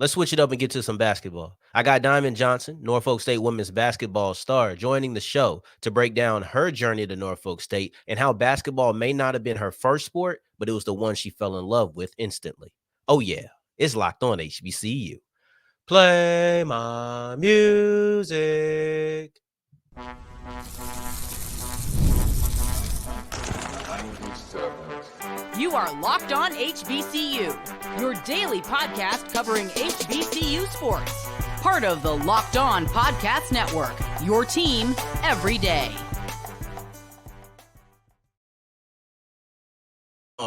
Let's switch it up and get to some basketball. I got Diamond Johnson, Norfolk State women's basketball star, joining the show to break down her journey to Norfolk State and how basketball may not have been her first sport, but it was the one she fell in love with instantly. Oh, yeah, it's Locked On HBCU. Play my music. You are Locked On HBCU, your daily podcast covering HBCU sports. Part of the Locked On Podcast Network, your team every day.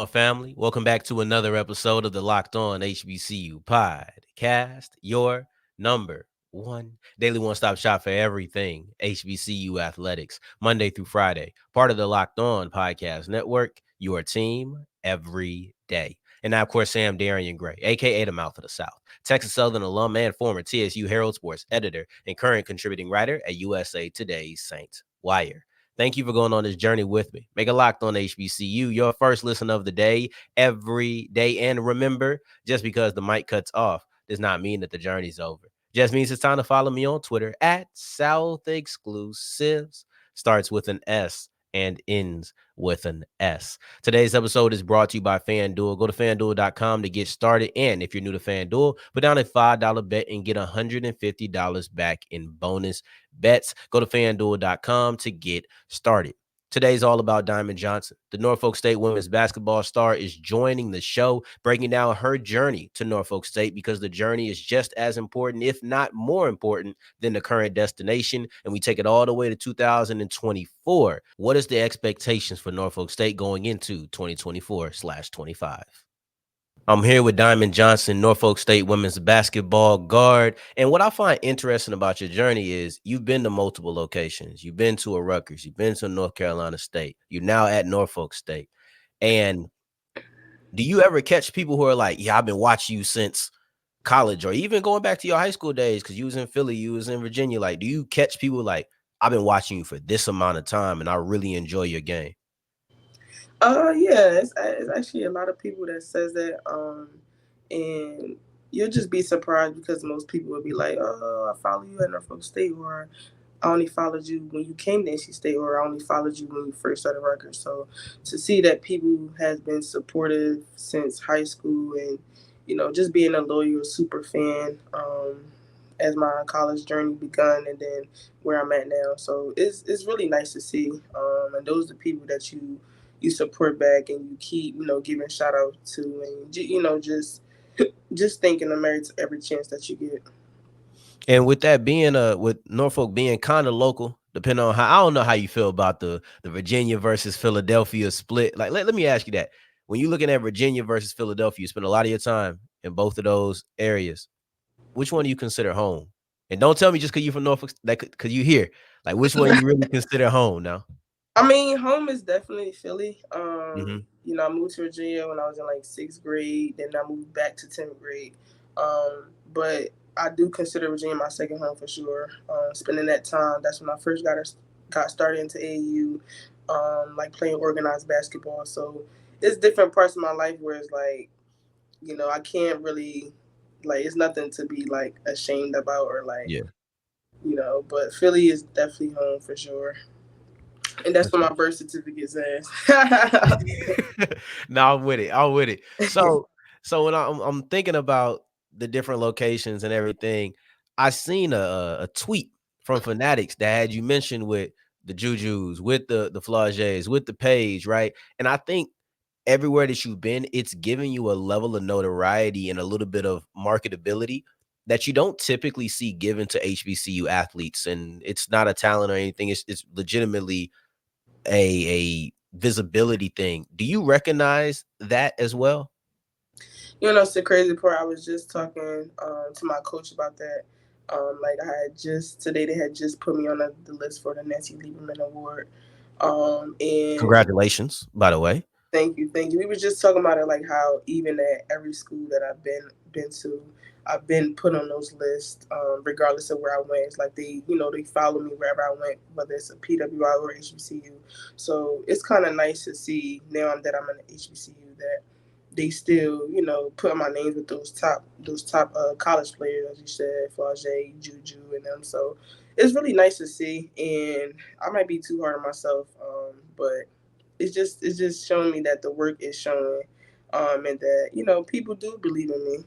Family, welcome back to another episode of the Locked On HBCU podcast, your number one daily one-stop shop for everything HBCU athletics, Monday through Friday, part of the Locked On Podcast Network, your team every day. And now, of course, Sam Darian Gray, a.k.a. the Mouth of the South, Texas Southern alum and former TSU Herald Sports editor and current contributing writer at USA Today's Saints Wire. Thank you for going on this journey with me. Make a Locked On HBCU your first listen of the day every day. And remember, just because the mic cuts off does not mean that the journey's over. Just means it's time to follow me on Twitter at South Exclusives. Starts with an S and ends with an S. Today's episode is brought to you by FanDuel. Go to FanDuel.com to get started. And if you're new to FanDuel, put down a $5 bet and get $150 back in bonus bets. Go to FanDuel.com to get started. Today's all about Diamond Johnson. The Norfolk State women's basketball star is joining the show, breaking down her journey to Norfolk State, because the journey is just as important, if not more important, than the current destination. And we take it all the way to 2024. What is the expectations for Norfolk State going into 2024/25? I'm here with Diamond Johnson, Norfolk State women's basketball guard. And what I find interesting about your journey is you've been to multiple locations. You've been to a Rutgers. You've been to North Carolina State. You're now at Norfolk State. And do you ever catch people who are like, yeah, I've been watching you since college, or even going back to your high school days because you was in Philly, you was in Virginia? Like, do you catch people like, I've been watching you for this amount of time and I really enjoy your game? Yeah, it's actually a lot of people that says that, and you'll just be surprised because most people will be like, "Oh, I follow you at Norfolk State," or "I only followed you when you came to NC State," or "I only followed you when you first started Rutgers." So to see that people has been supportive since high school, and just being a loyal super fan, as my college journey begun, and then where I'm at now. So it's really nice to see, and those are the people that you support back and you keep giving shout out to, and just thanking them every chance that you get. And with that being with Norfolk being kind of local, depending on how, I don't know how you feel about the Virginia versus Philadelphia split. Like, let me ask you that. When you're looking at Virginia versus Philadelphia, you spend a lot of your time in both of those areas. Which one do you consider home? And don't tell me just because you're from Norfolk, like, because you here. Like, which one you really consider home now? I mean, home is definitely Philly. Mm-hmm. I moved to Virginia when I was in like 6th grade. Then I moved back to 10th grade. But I do consider Virginia my second home for sure. Spending that time, that's when I first got started into AAU, like playing organized basketball. So it's different parts of my life where it's like, I can't really, like, it's nothing to be like ashamed about, or like, Yeah. But Philly is definitely home for sure. And that's what my birth certificate says. No, I'm with it. I'm with it. So when I'm thinking about the different locations and everything, I seen a tweet from Fanatics that had you mentioned with the Jujus, with the Flages, with the Page, right? And I think everywhere that you've been, it's giving you a level of notoriety and a little bit of marketability that you don't typically see given to HBCU athletes. And it's not a talent or anything. It's legitimately a visibility thing. Do you recognize that as well? It's the crazy part. I was just talking to my coach about that. Like, I had just today, they had just put me on the list for the Nancy Lieberman Award. And Congratulations, by the way. thank you, thank you. We were just talking about it, like how even at every school that I've been to, I've been put on those lists, regardless of where I went. It's like they follow me wherever I went, whether it's a PWI or HBCU. So it's kind of nice to see now that I'm in the HBCU that they still, put my names with those top college players, as you said, Flage, Juju, and them. So it's really nice to see. And I might be too hard on myself, but it's just showing me that the work is showing, and that people do believe in me.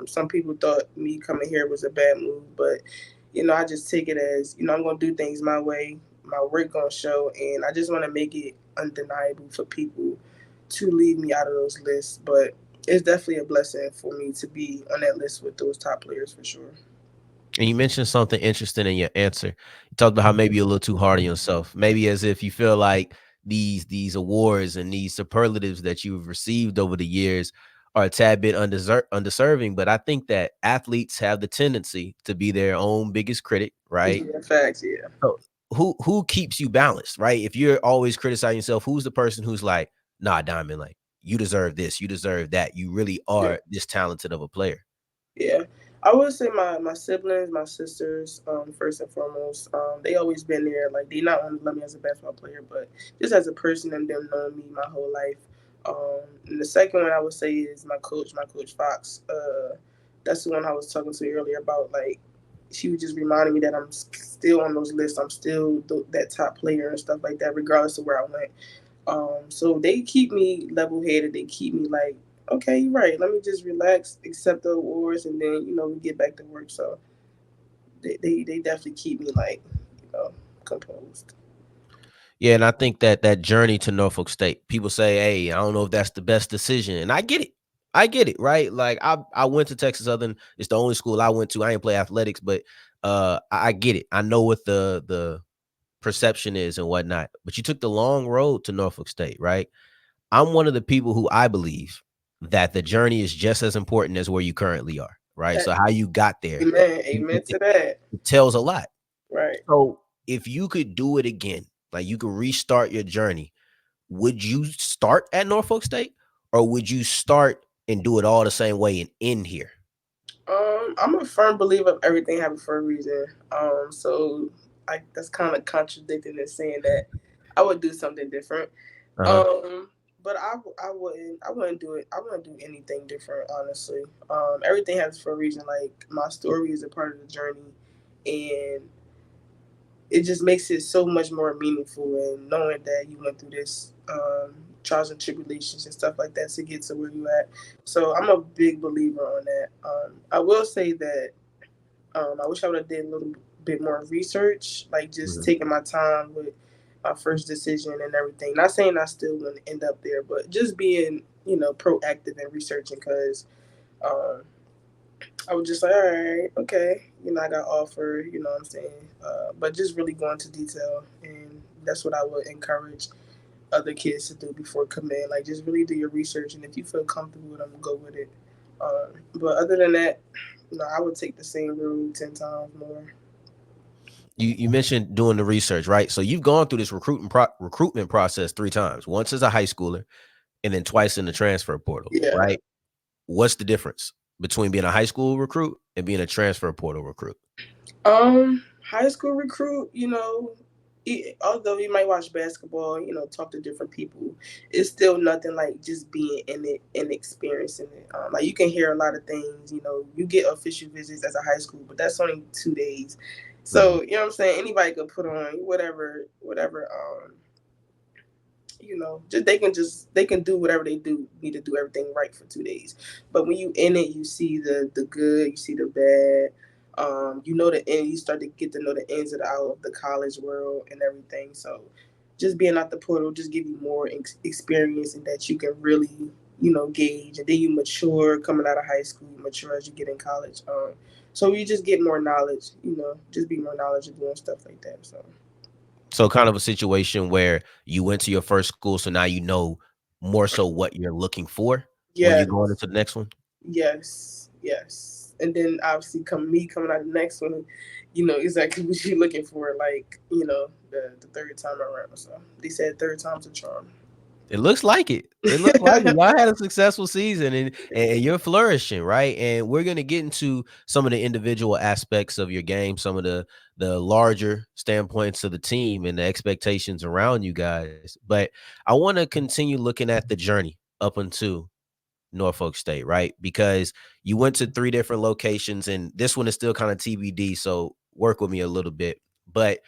Some people thought me coming here was a bad move, but I just take it as I'm gonna do things my way. My work gonna show, and I just want to make it undeniable for people to leave me out of those lists. But it's definitely a blessing for me to be on that list with those top players for sure. And you mentioned something interesting in your answer. You talked about how maybe you're a little too hard on yourself, maybe as if you feel like these awards and these superlatives that you've received over the years are a tad bit undeserving. But I think that athletes have the tendency to be their own biggest critic, right? Yeah, facts. Yeah. So who keeps you balanced, right? If you're always criticizing yourself, who's the person who's like, nah, Diamond, like you deserve this, you deserve that. You really Yeah. are this talented of a player. Yeah, I would say my siblings, my sisters, first and foremost, they always been there. Like they not only love me as a basketball player, but just as a person and them knowing me my whole life. And the second one I would say is my coach Fox. That's the one I was talking to earlier about. Like she was just reminding me that I'm still on those lists. I'm still that top player and stuff like that, regardless of where I went. So they keep me level headed. They keep me like, okay, you're right. Let me just relax, accept the awards, and then we get back to work. So they definitely keep me like composed. Yeah, and I think that that journey to Norfolk State, people say, "Hey, I don't know if that's the best decision," and I get it. I get it, right? Like I went to Texas Southern. It's the only school I went to. I didn't play athletics, but I get it. I know what the perception is and whatnot. But you took the long road to Norfolk State, right? I'm one of the people who I believe that the journey is just as important as where you currently are, right? So how you got there, Amen. it, Amen it, to that. it tells a lot. Right. So if you could do it again, like you could restart your journey, would you start at Norfolk State or would you start and do it all the same way and end here? I'm a firm believer of everything happened for a reason. So that's kind of contradicting in saying that I would do something different. Uh-huh. But I wouldn't do it. I wouldn't do anything different, honestly. Everything happens for a reason. Like my story is a part of the journey, and it just makes it so much more meaningful. And knowing that you went through this trials and tribulations and stuff like that to get to where you at. So I'm a big believer on that. I will say that I wish I would have did a little bit more research, like just Mhm. taking my time with my first decision and everything. Not saying I still want to end up there, but just being, proactive and researching because um, I was just like, all right, okay, I got offered, you know what I'm saying? But just really going into detail. And that's what I would encourage other kids to do before committing. Like, just really do your research. And if you feel comfortable with them, go with it. But other than that, no, I would take the same route 10 times more. You mentioned doing the research, right? So you've gone through this recruitment process 3 times. Once as a high schooler and then twice in the transfer portal, Yeah. right? What's the difference between being a high school recruit and being a transfer portal recruit? High school recruit, although you might watch basketball, talk to different people, it's still nothing like just being in it and experiencing it. Like you can hear a lot of things, you get official visits as a high school, but that's only 2 days. Mhm. So, you know what I'm saying? Anybody could put on whatever, just they can do whatever they do need to do everything right for 2 days. But when you in it, you see the good, you see the bad. The end. You start to get to know the ins and out of the college world and everything. So, just being out the portal just give you more experience, and that you can really gauge, and then you mature coming out of high school. You mature as you get in college. So you just get more knowledge. Just be more knowledgeable and stuff like that. So. So kind of a situation where you went to your first school, so now you know more so what you're looking for when you're going Yes. into the next one. Yes, yes. And then obviously coming out of the next one, you know exactly what you're looking for, like, the third time around. So they said third time's a charm. It looks like it. It looks like it. Y'all had a successful season and you're flourishing, right? And we're gonna get into some of the individual aspects of your game, some of the larger standpoints of the team and the expectations around you guys. But I want to continue looking at the journey, up until Norfolk State, right? Because you went to 3 different locations, and this one is still kind of TBD, so work with me a little bit. But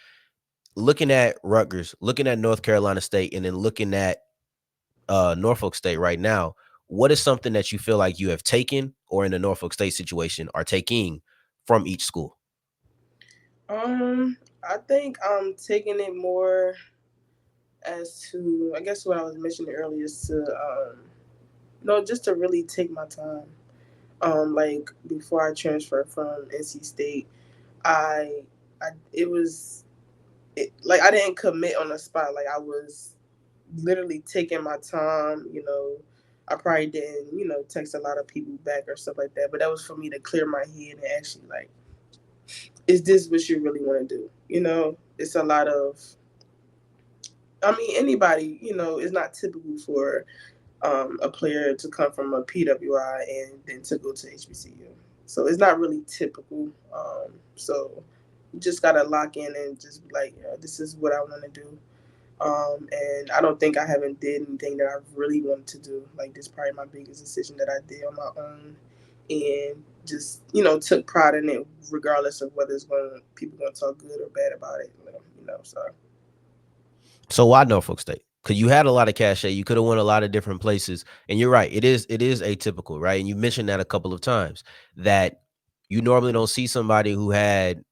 looking at Rutgers, looking at North Carolina State, and then looking at Norfolk State right now, what is something that you feel like you have taken, or in the Norfolk State situation are taking from each school? I think I'm taking it more as to, I guess what I was mentioning earlier is to just to really take my time. Like before I transferred from NC State, I it was like I didn't commit on the spot. Like I was literally taking my time. I probably didn't text a lot of people back or stuff like that. But that was for me to clear my head and actually like, is this what you really want to do? It's a lot of. I mean, anybody, is not typical for a player to come from a PWI and then to go to HBCU. So it's not really typical. So you just gotta lock in and just be like, this is what I want to do. And I don't think I haven't did anything that I really wanted to do. Like this is probably my biggest decision that I did on my own, and just took pride in it, regardless of whether people gonna talk good or bad about it. So. So why Norfolk State? Because you had a lot of cachet. You could have went a lot of different places. And you're right. It is atypical, right? And you mentioned that a couple of times, that you normally don't see somebody who had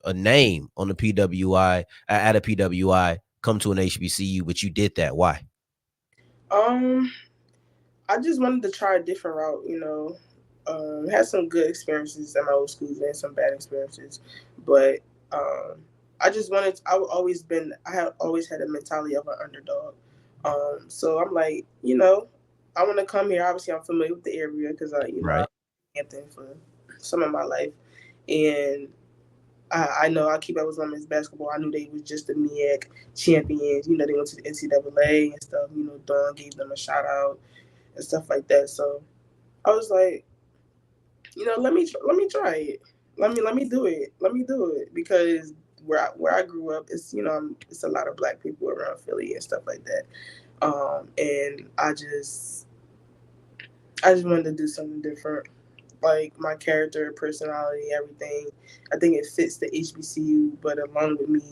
a name on the PWI at a PWI come to an HBCU, but you did that. Why? Um, I just wanted to try a different route. Had some good experiences at my old schools and some bad experiences, but um, I just wanted. I have always had a mentality of an underdog. So I'm like, I want to come here. Obviously, I'm familiar with the area because I Right. Hampton for some of my life, and I know I keep up with women's basketball. I knew they was just the MEAC champions. They went to the NCAA and stuff. Dawn gave them a shout out and stuff like that. So I was like, let me try it. Let me do it. Let me do it because where I grew up, it's a lot of black people around Philly and stuff like that. And I just wanted to do something different. Like my character, personality, everything. I think it fits the HBCU, but along with me,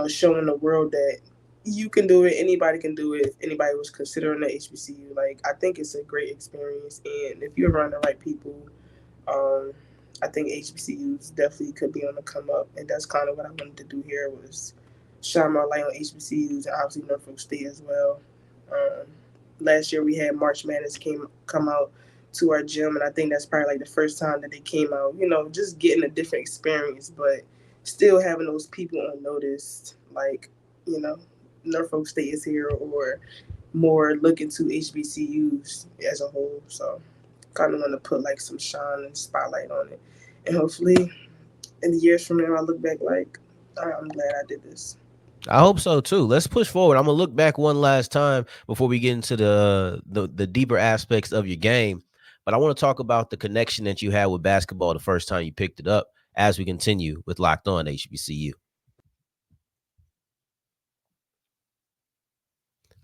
showing the world that you can do it, anybody can do it. If anybody was considering the HBCU, like I think it's a great experience, and if you're around the right people, um, I think HBCUs definitely could be on the come up, and that's kind of what I wanted to do here was shine my light on HBCUs and obviously Norfolk State as well. Um, Last year we had March Madness come out to our gym, and I think that's probably like the first time that they came out. Just getting a different experience, but still having those people unnoticed, like you know, Norfolk State is here, or more looking to HBCUs as a whole. So, kind of want to put like some shine and spotlight on it, and hopefully, in the years from now, I look back like, I'm glad I did this. I hope so too. Let's push forward. I'm gonna look back one last time before we get into the deeper aspects of your game. But I want to talk about the connection that you had with basketball the first time you picked it up as we continue with Locked On HBCU.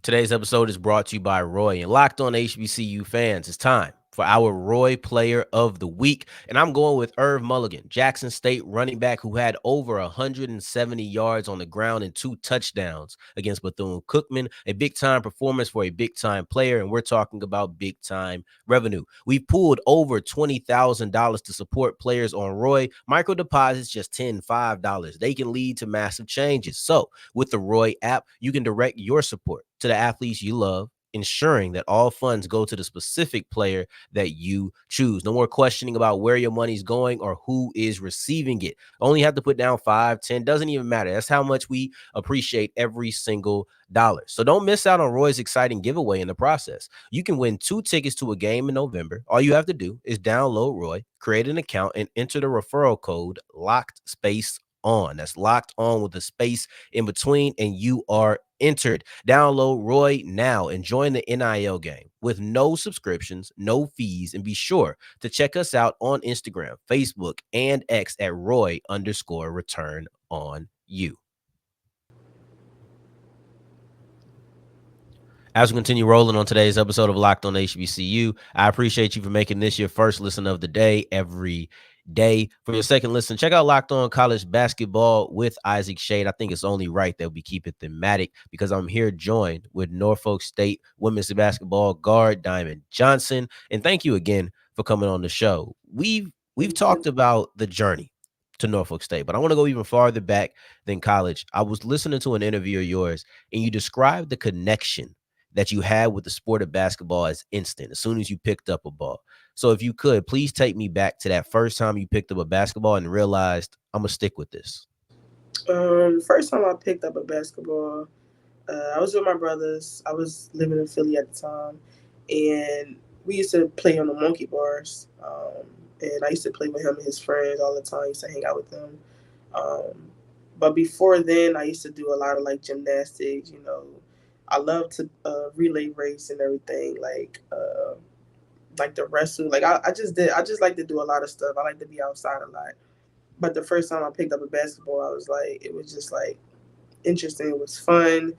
Today's episode is brought to you by Roy, and Locked On HBCU fans, it's time for our Roy Player of the Week. And I'm going with Irv Mulligan, Jackson State running back who had over 170 yards on the ground and 2 touchdowns against Bethune-Cookman. A big-time performance for a big-time player, and we're talking about big-time revenue. We pulled over $20,000 to support players on Roy. Micro deposits, just $10, $5. They can lead to massive changes. So with the Roy app, you can direct your support to the athletes you love, ensuring that all funds go to the specific player that you choose. No more questioning about where your money's going or who is receiving it. Only have to put down 5, 10, doesn't even matter. That's how much we appreciate every single dollar. So don't miss out on Roy's exciting giveaway in the process. You can win 2 tickets to a game in November. All you have to do is download Roy, create an account, and enter the referral code locked space on. That's locked on with a space in between, and you are entered. Download Roy now and join the NIL game with no subscriptions, no fees, and be sure to check us out on Instagram, Facebook, and X at Roy_return on you. As we continue rolling on today's episode of Locked on HBCU, I appreciate you for making this your first listen of the day every day. For your second listen, check out Locked on College Basketball with Isaac Shade. I think it's only right that we keep it thematic because I'm here joined with Norfolk State women's basketball guard Diamond Johnson. And thank you again for coming on the show. We've talked about the journey to Norfolk State, but I want to go even farther back than college. I was listening to an interview of yours, and you described the connection that you had with the sport of basketball as instant, as soon as you picked up a ball. So if you could, please take me back to that first time you picked up a basketball and realized, I'm going to stick with this. First time I picked up a basketball, I was with my brothers. I was living in Philly at the time, and we used to play on the monkey bars. And I used to play with him and his friends all the time. I used to hang out with them. But before then, I used to do a lot of like gymnastics. I love to relay race and everything. Like the wrestle. Like I just like to do a lot of stuff. I like to be outside a lot. But the first time I picked up a basketball, I was like, it was just like interesting. It was fun.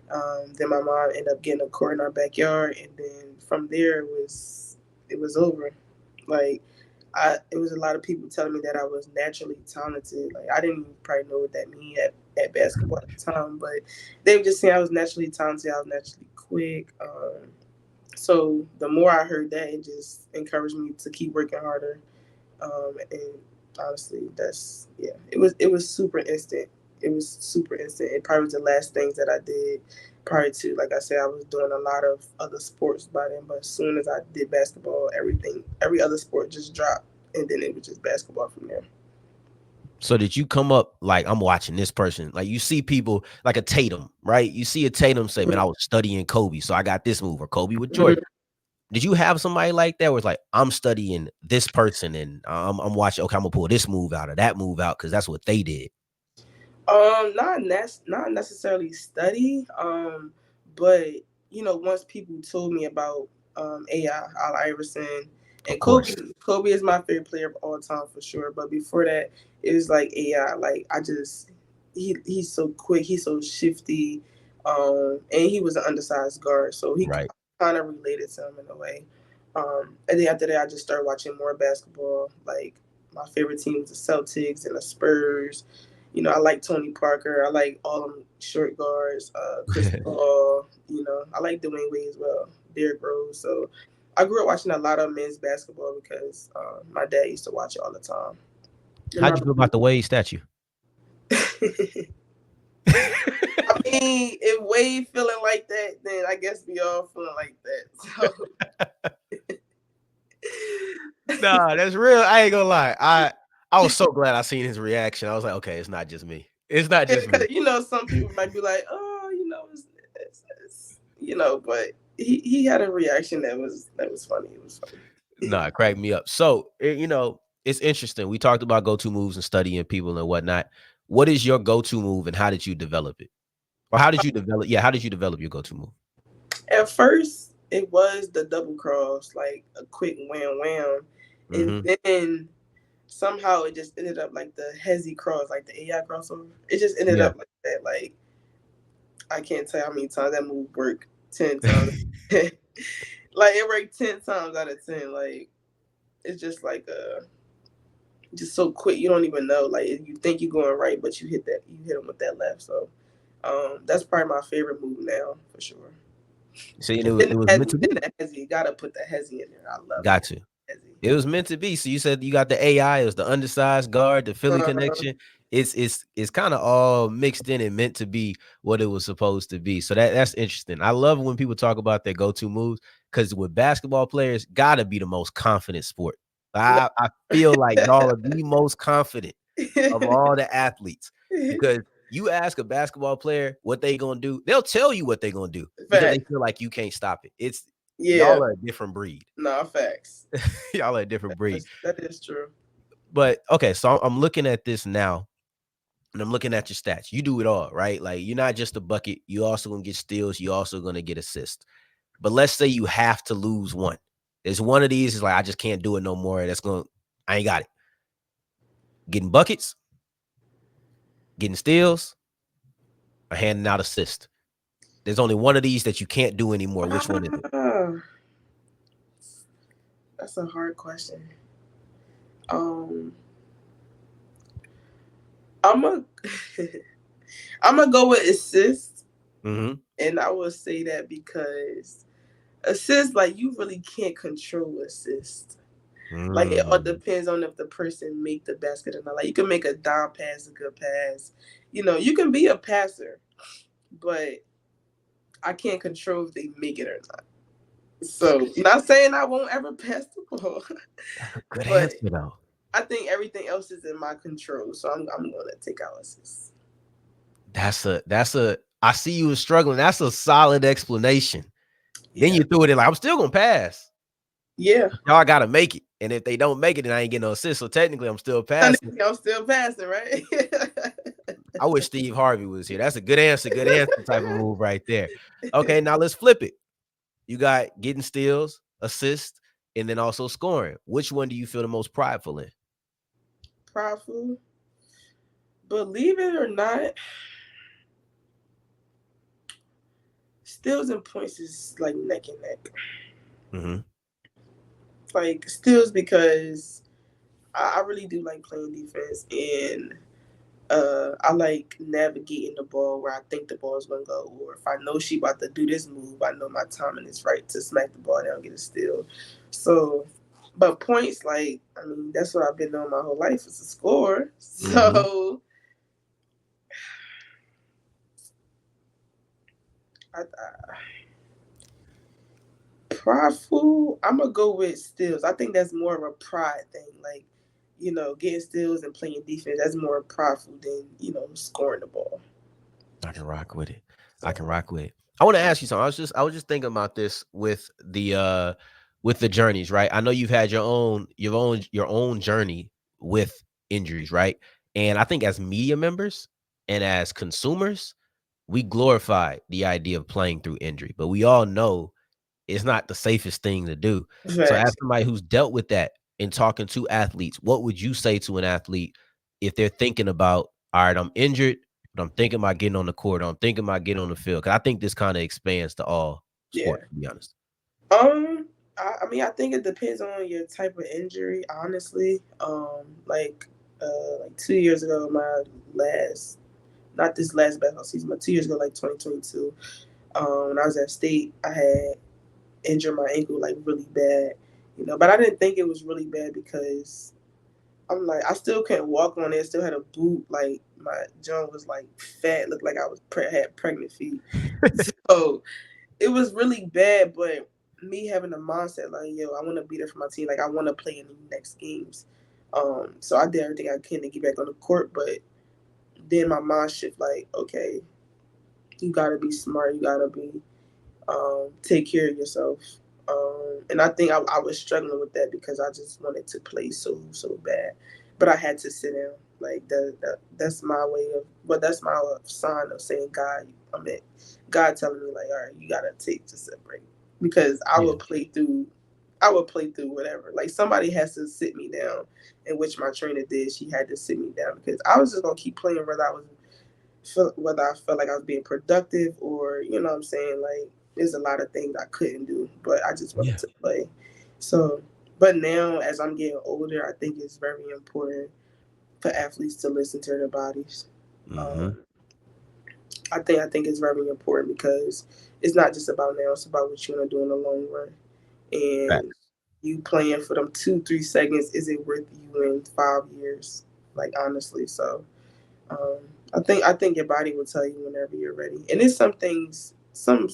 Then my mom ended up getting a court in our backyard, and then from there it was over. Like it was a lot of people telling me that I was naturally talented. Like I didn't even probably know what that mean at basketball at the time, but they were just saying I was naturally talented. I was naturally quick. So the more I heard that, it just encouraged me to keep working harder. And honestly, it was super instant. It was super instant. It probably was the last things that I did prior to, like I said, I was doing a lot of other sports by then. But as soon as I did basketball, every other sport just dropped, and then it was just basketball from there. So did you come up like, I'm watching this person? Like you see people like a Tatum, right? You see a Tatum say, man, I was studying Kobe, so I got this move, or Kobe with Jordan. Did you have somebody like that where it's like, I'm studying this person and I'm watching, okay, I'm going to pull this move out or that move out because that's what they did? Not necessarily study. But once people told me about AI, Iverson, Of and course. Kobe is my favorite player of all time for sure. But before that, it was like AI. Like he's so quick, he's so shifty, and he was an undersized guard, so he Right. kind of related to him in a way. And then after that, I just started watching more basketball. Like my favorite team was the Celtics and the Spurs. I like Tony Parker. I like all them short guards, Chris Paul. I like Dwayne Wade as well, Derrick Rose. So I grew up watching a lot of men's basketball because my dad used to watch it all the time. How'd you feel about the Wade statue? I mean, if Wade feeling like that, then I guess we all feeling like that. So. Nah, that's real. I ain't gonna lie. I was so glad I seen his reaction. I was like, okay, it's not just me. It's not just me. Some people might be like, oh, but he had a reaction that was funny. It was funny. Nah, it cracked me up. So, it's interesting. We talked about go-to moves and studying people and whatnot. What is your go-to move and how did you develop it? Or how did you develop your go-to move? At first, it was the double cross, like a quick wham wham. And then somehow it just ended up like the hezzy cross, like the AI crossover. It just ended up like that. Like I can't tell how many times that move worked. 10 times. Like it worked 10 times out of 10. Like it's just like just so quick, you don't even know. Like you think you're going right, but you hit them with that left. So that's probably my favorite move now for sure. So it was meant to be. You gotta put the hezzy in there. I love Got to. It was meant to be. So you said you got the AI, it was the undersized guard, the Philly connection. It's kind of all mixed in and meant to be what it was supposed to be. So that's interesting. I love when people talk about their go-to moves because with basketball players, gotta be the most confident sport. I feel like y'all are the most confident of all the athletes because you ask a basketball player what they gonna do, they'll tell you what they gonna do because they feel like you can't stop it. Y'all are a different breed. No, facts. Y'all are a different breed. That is true. But okay, so I'm looking at this now, and I'm looking at your stats. You do it all, right? Like you're not just a bucket. You also gonna get steals. You also gonna get assists. But let's say you have to lose one. There's one of these is like I just can't do it no more. I ain't got it. Getting buckets, getting steals, or handing out assists. There's only one of these that you can't do anymore. Which one is it? Ah, that's a hard question. Um, I'm a I'm gonna go with assist, and I will say that because assist, like you really can't control assist. Like it all depends on if the person make the basket or not. Like you can make a dime pass, a good pass. You can be a passer, but I can't control if they make it or not. So, not saying I won't ever pass the ball, Good but answer though. I think everything else is in my control. So I'm gonna take out assist. That's a. I see you was struggling. That's a solid explanation. Then Yeah. you threw it in like I'm still gonna pass. Yeah. Y'all gotta make it, and if they don't make it, then I ain't getting no assist. So technically, I'm still passing. I'm still passing, right? I wish Steve Harvey was here. That's a good answer type of move right there. Okay, now let's flip it. You got getting steals, assist, and then also scoring. Which one do you feel the most prideful in? Prideful. Believe it or not, steals and points is like neck and neck. Like steals because I really do like playing defense, and I like navigating the ball where I think the ball is gonna go, or if I know she about to do this move, I know my timing is right to smack the ball down and get a steal. So, but points, like I mean, that's what I've been doing my whole life is a score. So, I prideful. I'm gonna go with steals. I think that's more of a pride thing, like. Getting steals and playing defense, that's more prideful than, scoring the ball. I can rock with it. I can rock with it. I want to ask you something. I was just thinking about this with the journeys, right? I know you've had your own journey with injuries, right? And I think as media members and as consumers, we glorify the idea of playing through injury, but we all know it's not the safest thing to do. So as Facts. somebody who's dealt with that and talking to athletes, what would you say to an athlete if they're thinking about, all right, I'm injured, but I'm thinking about getting on the court, or I'm thinking about getting on the field? Because I think this kind of expands to all Yeah. sports, to be honest. I mean, I think it depends on your type of injury, honestly. Like 2 years ago, my last, not this last basketball season, but 2 years ago, like 2022, when I was at state, I had injured my ankle like really bad, but I didn't think it was really bad because I'm like, I still couldn't walk on it. Still had a boot. Like my joint was like fat, looked like I was had pregnant feet. So it was really bad, but me having a mindset like, yo, I want to be there for my team. Like I want to play in the next games. So I did everything I can to get back on the court, but then my mind shift like, okay, you gotta be smart. You gotta be take care of yourself. And I think I was struggling with that because I just wanted to play so bad, but I had to sit down. Like that's my way of, but that's my sign of saying God. I mean, God telling me like, all right, you gotta take just a break because I Yeah. would play through. I would play through whatever. Like somebody has to sit me down, in which my trainer did. She had to sit me down because I was just gonna keep playing whether I felt like I was being productive or what I'm saying, like there's a lot of things I couldn't do, but I just wanted Yeah. to play. So, but now as I'm getting older, I think it's very important for athletes to listen to their bodies. Um, I think it's very important because it's not just about now; it's about what you want to do in the long run. And Facts. you playing for them 2-3 seconds, is it worth you in 5 years? Like honestly, so um, I think your body will tell you whenever you're ready. And it's some things, some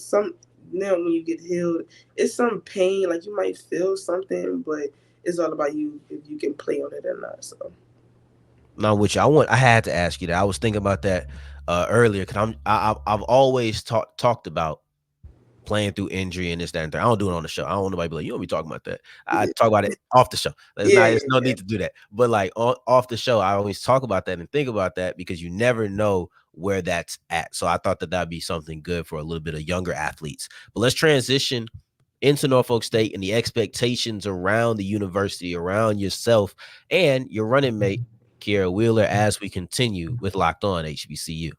now when you get healed, it's some pain. Like you might feel something, but it's all about you if you can play on it or not. So Now, which I had to ask you that. I was thinking about that earlier because I've always talked about playing through injury and this, that, and that. I don't do it on the show. I don't want nobody be like, you don't be talking about that. I yeah, talk about it off the show. yeah, There's no yeah, need to do that. But like off the show, I always talk about that and think about that because you never know where that's at. So I thought that that'd be something good for a little bit of younger athletes. But let's transition into Norfolk State and the expectations around the university, around yourself and your running mate, Kierra Wheeler, as we continue with Locked On HBCU.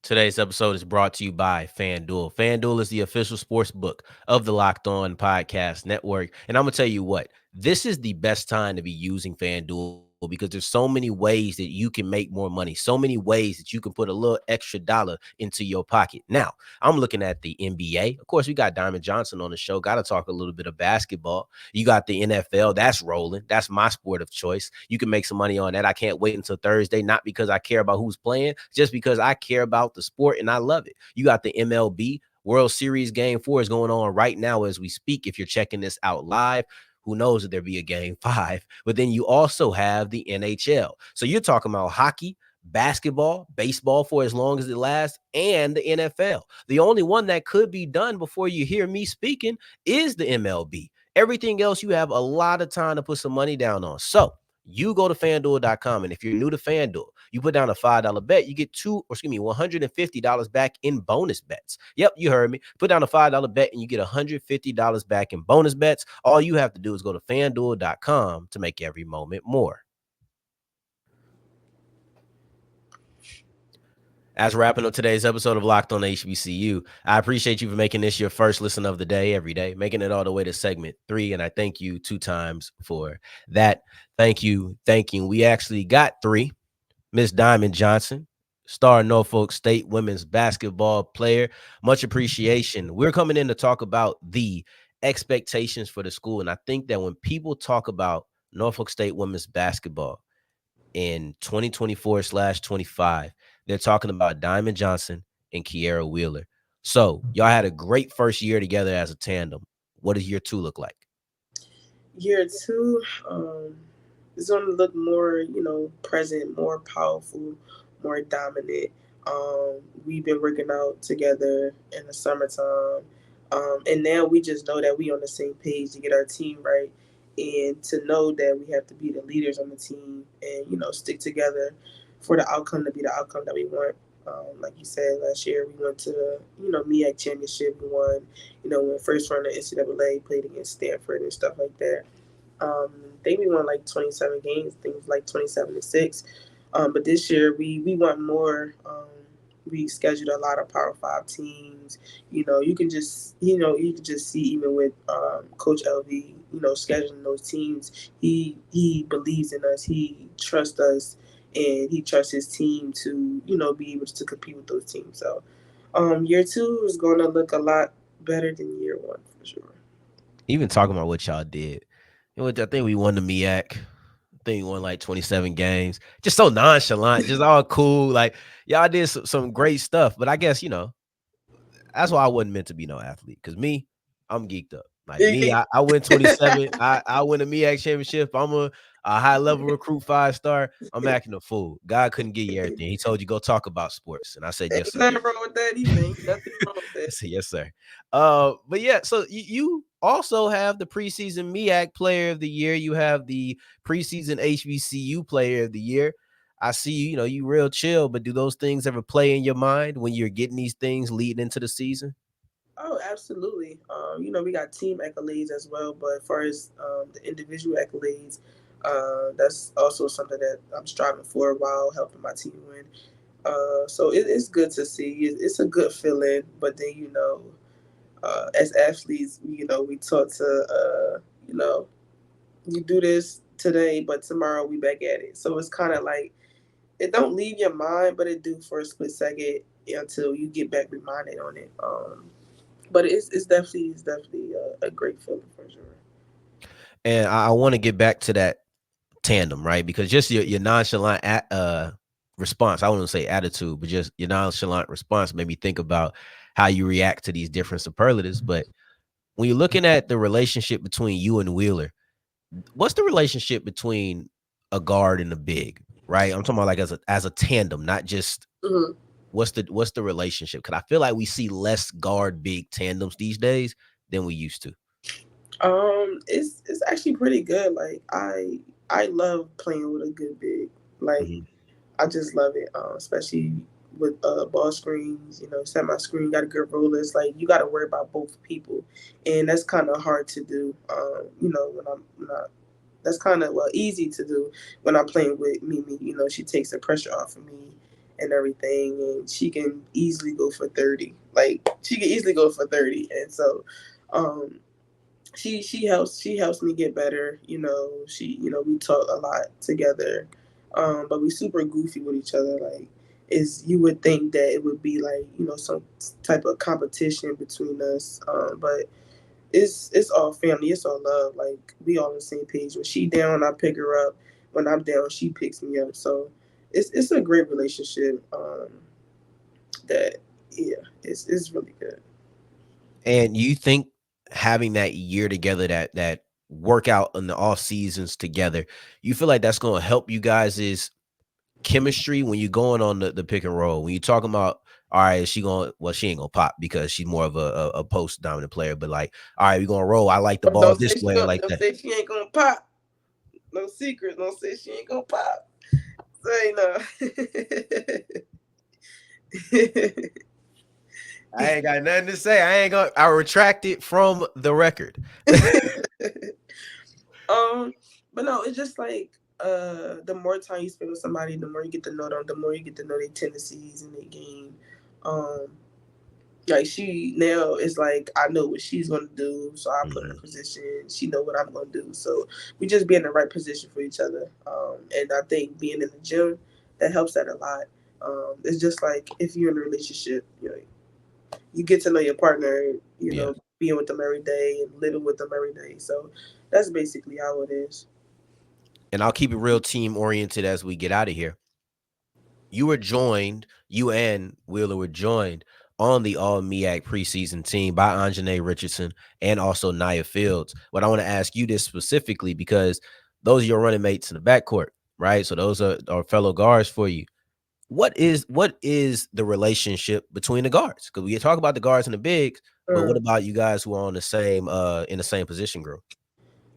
Today's episode is brought to you by FanDuel. FanDuel is the official sports book of the Locked On Podcast Network. And I'm going to tell you what, this is the best time to be using FanDuel because there's so many ways that you can make more money, so many ways that you can put a little extra dollar into your pocket. Now, I'm looking at the NBA. Of course, we got Diamond Johnson on the show. Got to talk a little bit of basketball. You got the NFL. That's rolling. That's my sport of choice. You can make some money on that. I can't wait until Thursday, not because I care about who's playing, just because I care about the sport and I love it. You got the MLB. World Series Game 4 is going on right now as we speak. If you're checking this out live, who knows if there'll be a Game 5. But then you also have the NHL. So you're talking about hockey, basketball, baseball for as long as it lasts, and the NFL. The only one that could be done before you hear me speaking is the MLB. Everything else you have a lot of time to put some money down on. So you go to FanDuel.com, and if you're new to FanDuel, you put down a $5 bet, you get $150 back in bonus bets. Yep, you heard me. Put down a $5 bet, and you get $150 back in bonus bets. All you have to do is go to FanDuel.com to make every moment more. As wrapping up today's episode of Locked On HBCU, I appreciate you for making this your first listen of the day every day, making it all the way to segment 3. And I thank you 2 times for that. Thank you. Thank you. We actually got 3. Miss Diamond Johnson, star Norfolk State women's basketball player. Much appreciation. We're coming in to talk about the expectations for the school. And I think that when people talk about Norfolk State women's basketball in 2024/25, they're talking about Diamond Johnson and Kierra Wheeler. So y'all had a great first year together as a tandem. What does year 2 look like? Year 2, it's going to look more, present, more powerful, more dominant. We've been working out together in the summertime. And now we just know that we on the same page to get our team right and to know that we have to be the leaders on the team and, stick together for the outcome to be the outcome that we want. Like you said, last year we went to the, MEAC championship. We won, when first round of NCAA, played against Stanford and stuff like that. I think we won like 27 games. I think it was like 27-6. But this year we want more. We scheduled a lot of Power 5 teams. You can just see even with Coach LV, scheduling those teams. He believes in us. He trusts us, and he trusts his team to be able to compete with those teams. So year 2 is going to look a lot better than year 1 for sure. Even talking about what y'all did. I think we won the MEAC. I think we won like 27 games. Just so nonchalant, just all cool. Like, y'all did some great stuff. But I guess, that's why I wasn't meant to be no athlete. Because me, I'm geeked up. Like me, I win 27. I win a MEAC championship. I'm a high-level recruit 5-star. I'm acting a fool. God couldn't give you everything. He told you, go talk about sports. And I said, yes, sir. Nothing wrong with that either. Nothing wrong with that. I said, yes, sir. But yeah, so you also have the preseason MEAC Player of the Year. You have the preseason HBCU Player of the Year. I see you real chill, but do those things ever play in your mind when you're getting these things leading into the season? Oh, absolutely. We got team accolades as well, but as far as the individual accolades, that's also something that I'm striving for while helping my team win. So it's good to see. It's a good feeling, but then as athletes, we taught to you do this today, but tomorrow we back at it. So it's kind of like it don't leave your mind, but it do for a split second until you get back reminded on it. But it's definitely a great feeling for sure. And I want to get back to that tandem, right? Because just your nonchalant response, I wouldn't say attitude, but just your nonchalant response made me think about how you react to these different superlatives. But when you're looking at the relationship between you and Wheeler, what's the relationship between a guard and a big, right? I'm talking about like as a tandem, not just what's the relationship? Because I feel like we see less guard big tandems these days than we used to. It's actually pretty good. Like I love playing with a good big. Like I just love it, especially with ball screens. Semi screen got a good roller. It's like you got to worry about both people, and that's kind of hard to do. When I'm not. That's kind of easy to do when I'm playing with Mimi. She takes the pressure off of me, and everything, and she can easily go for 30. Like she can easily go for 30, and so um, she helps me get better. We talk a lot together, but we super goofy with each other. Like, is you would think that it would be like some type of competition between us, but it's all family. It's all love. Like we all on the same page. When she down, I pick her up. When I'm down, she picks me up. So it's a great relationship. That yeah, it's really good. And you think having that year together, that workout in the off seasons together, you feel like that's going to help you guys' chemistry when you're going on the pick and roll? When you're talking about, all right, she ain't gonna pop because she's more of a post dominant player, but like, all right, we're gonna roll. I like the ball Don't this say she way, gonna. like Don't that. say she ain't gonna pop. No secret. Don't say she ain't gonna pop. Say no. I ain't got nothing to say. I retract it from the record. But no, it's just like the more time you spend with somebody, the more you get to know them, the more you get to know their tendencies and their game. Um, like she now is like I know what she's gonna do, so I put her in a position. She know what I'm gonna do, so we just be in the right position for each other. And I think being in the gym that helps that a lot. It's just like if you're in a relationship, you get to know your partner, Yeah. being with them every day and living with them every day. So that's basically how it is. And I'll keep it real team oriented as we get out of here. You and Wheeler were joined on the All MEAC preseason team by Anjanae Richardson and also Nia Fields. But I want to ask you this specifically because those are your running mates in the backcourt, right? So those are fellow guards for you. What is the relationship between the guards? Because we talk about the guards and the bigs, but what Uh, about you guys who are on the same in the same position group?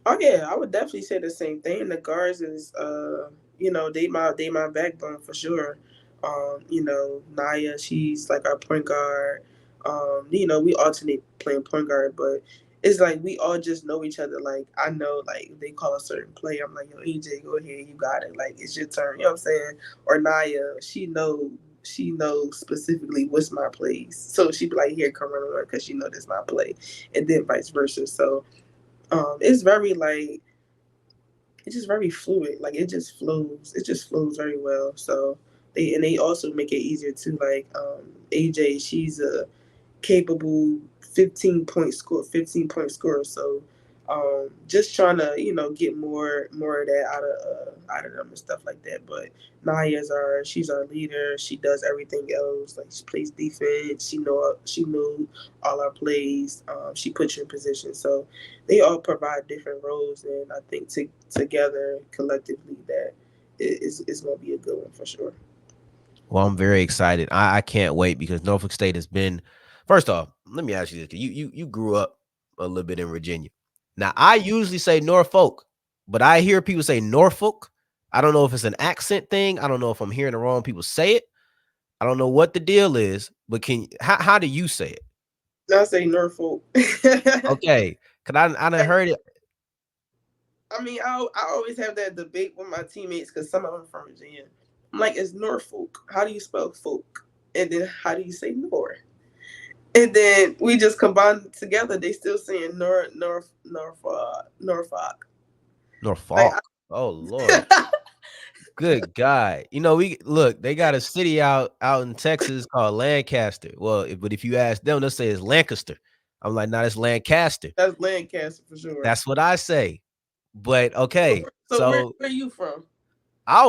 Oh yeah, I would definitely say the same thing. The guards is they my backbone for sure. Naya, she's like our point guard. We alternate playing point guard, but it's like we all just know each other. Like I know like if they call a certain play, I'm like, yo, EJ, go ahead, you got it. Like it's your turn. You know what I'm saying? Or Naya, she knows specifically what's my plays. So she be like, here, come run on because she know this my play. And then vice versa. So it's very like it's just very fluid. Like it just flows. It just flows very well. So they also make it easier too. Like AJ, she's a capable 15 point scorer. So just trying to get more of that out of them and stuff like that. But she's our leader. She does everything else. Like she plays defense. She knew all our plays. She puts you in position. So they all provide different roles, and I think together collectively that is going to be a good one for sure. Well, I'm very excited. I can't wait because Norfolk State has been. First off, let me ask you this: 'cause you grew up a little bit in Virginia. Now, I usually say Norfolk, but I hear people say Norfolk. I don't know if it's an accent thing. I don't know if I'm hearing the wrong people say it. I don't know what the deal is, but how do you say it? I say Norfolk. Okay, cause I done heard it. I mean, I always have that debate with my teammates because some of them are from Virginia. I'm like, it's Norfolk. How do you spell folk? And then how do you say Nor? And then we just combine it together. They still saying Norfolk. Like, Norfolk. Oh Lord. Good God. We look, they got a city out in Texas called Lancaster. Well, but if you ask them, they'll say it's Lancaster. I'm like, nah, it's Lancaster. that's Lancaster for sure. That's what I say. But So, okay. so So where are you from? I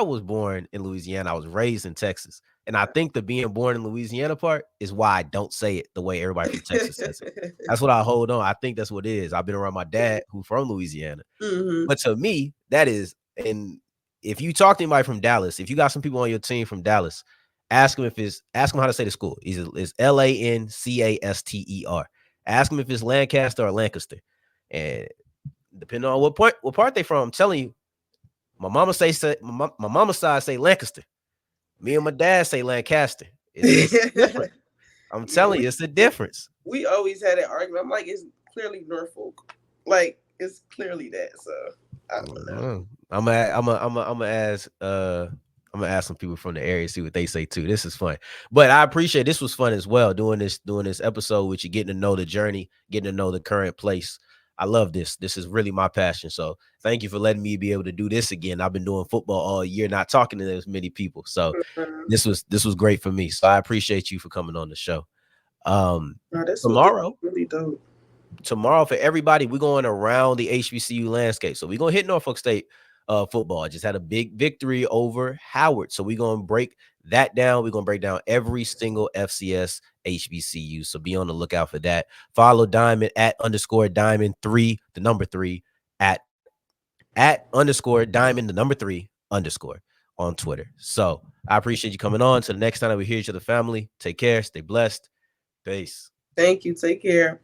was born in Louisiana. I was raised in Texas. And I think the being born in Louisiana part is why I don't say it the way everybody from Texas says it. That's what I hold on. I think that's what it is. I've been around my dad who's from Louisiana. hmm But to me, that is, and if you talk to anybody from Dallas, if you got some people on your team from Dallas, ask them how to say the school. It's Lancaster. Ask them if it's Lancaster or Lancaster. And depending on what part they from, I'm telling you, my mama side say Lancaster. Me and my dad say Lancaster. It's different. I'm yeah, telling you, it's a difference. we always had that argument. I'm like, it's clearly Norfolk. Like, it's clearly that. So I don't know. I'm gonna ask I'm gonna ask some people from the area, see what they say too. This is fun, but I appreciate this was fun as well. Doing this episode with you, getting to know the journey, getting to know the current place. I love this. This is really my passion. So thank you for letting me be able to do this again. I've been doing football all year, not talking to as many people. So Mhm. this was great for me. So I appreciate you for coming on the show. This was Tomorrow, really dope. for everybody, we're going around the HBCU landscape. So we're gonna hit Norfolk State football. Just had a big victory over Howard. So we're gonna break that down. We're gonna break down every single FCS HBCU. So be on the lookout for that. Follow Diamond at underscore Diamond 3, the number 3, at underscore Diamond, the number 3 underscore on Twitter. So I appreciate you coming on. So the next time that we hear each other, family, take care, stay blessed. Peace. Thank you. Take care.